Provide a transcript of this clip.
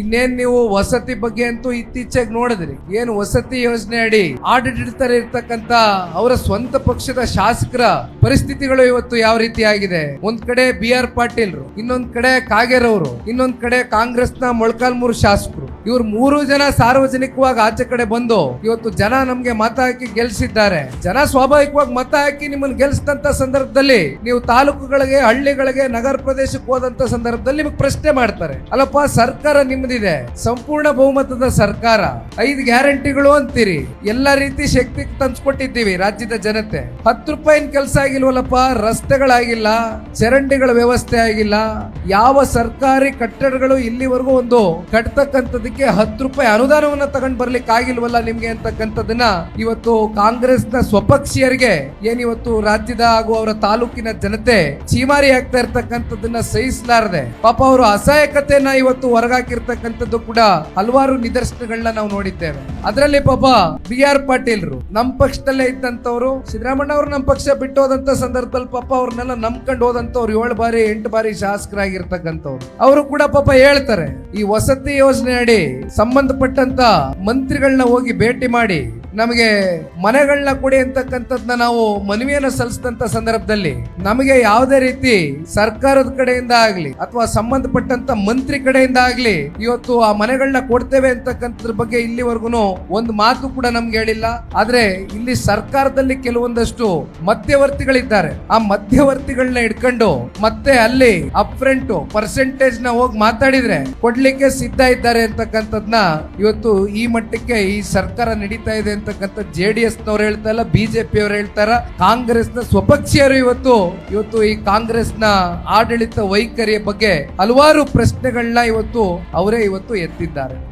ಇನ್ನೇನ್ ನೀವು ವಸತಿ ಬಗ್ಗೆ ಅಂತೂ ಇತ್ತೀಚೆಗೆ ನೋಡಿದ್ರಿ. ಏನು ವಸತಿ ಯೋಜನೆ ಅಡಿ ಆಡಳಿತ ಇರ್ತಕ್ಕಂತ ಅವರ ಸ್ವಂತ ಪಕ್ಷದ ಶಾಸಕರ ಪರಿಸ್ಥಿತಿಗಳು ಇವತ್ತು ಯಾವ ರೀತಿ ಆಗಿದೆ. ಒಂದ್ ಕಡೆ BR ಪಾಟೀಲ್ರು, ಇನ್ನೊಂದ್ ಕಡೆ ಕಾಗೇರವರು, ಇನ್ನೊಂದ್ ಕಡೆ ಕಾಂಗ್ರೆಸ್ನ ಮೊಳಕಾಲ್ಮೂರು ಶಾಸಕರು. ಇವ್ರು 3 ಜನ ಸಾರ್ವಜನಿಕವಾಗಿ ಆಚೆ ಕಡೆ ಬಂದು ಇವತ್ತು ಜನ ನಮ್ಗೆ ಮತ ಹಾಕಿ ಗೆಲ್ಸಿದ್ದಾರೆ. ಜನ ಸ್ವಾಭಾವಿಕವಾಗಿ ಮತ ಹಾಕಿ ನಿಮ್ಮನ್ನು ಗೆಲ್ಸಿದಂತ ಸಂದರ್ಭದಲ್ಲಿ ನೀವು ತಾಲೂಕುಗಳಿಗೆ, ಹಳ್ಳಿಗಳಿಗೆ, ನಗರ ಪ್ರದೇಶಕ್ಕೆ ಹೋದಂತ ಸಂದರ್ಭದಲ್ಲಿ ನಿಮಗೆ ಪ್ರಶ್ನೆ ಮಾಡ್ತಾರೆ, ಅಲ್ಲಪ್ಪ ಸರ್ಕಾರ ನಿಮ್ದಿದೆ, ಸಂಪೂರ್ಣ ಬಹುಮತದ ಸರ್ಕಾರ, 5 ಗ್ಯಾರಂಟಿಗಳು ಅಂತೀರಿ, ಎಲ್ಲಾ ರೀತಿ ಶಕ್ತಿ ತಂದ್ಕೊಟ್ಟಿದ್ದೀವಿ ರಾಜ್ಯದ ಜನತೆ, 10 ರೂಪಾಯಿನ ಕೆಲಸ ಆಗಿಲ್ವಲ್ಲಪ್ಪ, ರಸ್ತೆಗಳಾಗಿಲ್ಲ, ಚರಂಡಿಗಳ ವ್ಯವಸ್ಥೆ ಆಗಿಲ್ಲ, ಯಾವ ಸರ್ಕಾರಿ ಕಟ್ಟಡಗಳು ಇಲ್ಲಿವರೆಗೂ ಒಂದು ಕಟ್ತಕ್ಕಂಥದಕ್ಕೆ 10 ರೂಪಾಯಿ ಅನುದಾನವನ್ನ ತಗೊಂಡ್ ಬರ್ಲಿಕ್ಕೆ ಆಗಿಲ್ವಲ್ಲ ನಿಮ್ಗೆ ಅಂತಕ್ಕಂಥದನ್ನ ಇವತ್ತು ಕಾಂಗ್ರೆಸ್ನ ಸ್ವಪಕ್ಷೀಯರಿಗೆ ಏನಿವತ್ತು ರಾಜ್ಯದ ಹಾಗೂ ಅವರ ತಾಲೂಕಿನ ಜನತೆ ಚೀಮಾರಿ ಆಗ್ತಾ ಇರ್ತಕ್ಕಂಥದನ್ನ ಸಹಿಸಲಾರದೆ ಪಾಪ ಅವರು ಅಸಹಾಯಕತೆಯನ್ನ ಇವತ್ತು ಹೊರಗಾಕಿರ್ತಕ್ಕಂಥದ್ದು ಕೂಡ ಹಲವಾರು ನಿದರ್ಶನಗಳನ್ನ ನಾವು ನೋಡಿದ್ದೇವೆ. ಅದರಲ್ಲಿ ಪಾಪ BR ಪಾಟೀಲ್ರು ನಮ್ಮ ಪಕ್ಷದಲ್ಲೇ ಇದ್ದಂತವ್ರು, ಸಿದ್ದರಾಮಣ್ಣ ಅವರು ನಮ್ಮ ಪಕ್ಷ ಬಿಟ್ಟು ಹೋದಂತ ಸಂದರ್ಭದಲ್ಲಿ ಪಾಪ ಅವ್ರನ್ನೆಲ್ಲ ನಂಬ್ಕೊಂಡು ಹೋದಂತವ್ರು 7 ಬಾರಿ 8 ಬಾರಿ ಶಾಸಕರಾಗಿರ್ತಕ್ಕಂಥವ್ರು. ಅವರು ಕೂಡ ಪಾಪ ಹೇಳ್ತಾರೆ, ಈ ವಸತಿ ಯೋಜನೆ ಅಡಿ ಸಂಬಂಧಪಟ್ಟಂತ ಮಂತ್ರಿಗಳನ್ನ ಹೋಗಿ ಭೇಟಿ ಮಾಡಿ ನಮಗೆ ಮನೆಗಳನ್ನ ಕೊಡಿ ಅಂತಕ್ಕಂಥದ್ನ ನಾವು ಮನವಿಯನ್ನು ಸಲ್ಲಿಸಿದಂತ ಸಂದರ್ಭದಲ್ಲಿ ನಮಗೆ ಯಾವುದೇ ರೀತಿ ಸರ್ಕಾರದ ಕಡೆಯಿಂದ ಆಗ್ಲಿ ಅಥವಾ ಸಂಬಂಧಪಟ್ಟಂತ ಮಂತ್ರಿ ಕಡೆಯಿಂದ ಆಗ್ಲಿ ಇವತ್ತು ಆ ಮನೆಗಳನ್ನ ಕೊಡ್ತೇವೆ ಅಂತಕ್ಕಂಥದ್ರ ಬಗ್ಗೆ ಇಲ್ಲಿವರೆಗೂ ಒಂದು ಮಾತು ಕೂಡ ನಮ್ಗೆ ಹೇಳಿಲ್ಲ. ಆದ್ರೆ ಇಲ್ಲಿ ಸರ್ಕಾರದಲ್ಲಿ ಕೆಲವೊಂದಷ್ಟು ಮಧ್ಯವರ್ತಿಗಳಿದ್ದಾರೆ. ಆ ಮಧ್ಯವರ್ತಿಗಳನ್ನ ಇಟ್ಕೊಂಡು ಮತ್ತೆ ಅಲ್ಲಿ ಅಪ್ಫ್ರಂಟ್ ಪರ್ಸೆಂಟೇಜ್ ನ ಹೋಗಿ ಮಾತಾಡಿದ್ರೆ ಕೊಡ್ಲಿಕ್ಕೆ ಸಿದ್ಧ ಇದ್ದಾರೆ ಅಂತಕ್ಕಂಥದ್ನ ಇವತ್ತು ಈ ಮಟ್ಟಕ್ಕೆ ಈ ಸರ್ಕಾರ ನಡೀತಾ ಇದೆ ಅಂತಕ್ಕಂಥ JDS ನವರು ಹೇಳ್ತಾ ಇಲ್ಲ, BJP ಅವರು ಹೇಳ್ತಾರ, ಕಾಂಗ್ರೆಸ್ನ ಸ್ವಪಕ್ಷೀಯರು ಇವತ್ತು ಈ ಕಾಂಗ್ರೆಸ್ನ ಆಡಳಿತ ವೈಖರಿಯ ಬಗ್ಗೆ ಹಲವಾರು ಪ್ರಶ್ನೆಗಳನ್ನ ಇವತ್ತು ಅವರೇ ಎತ್ತಿದ್ದಾರೆ.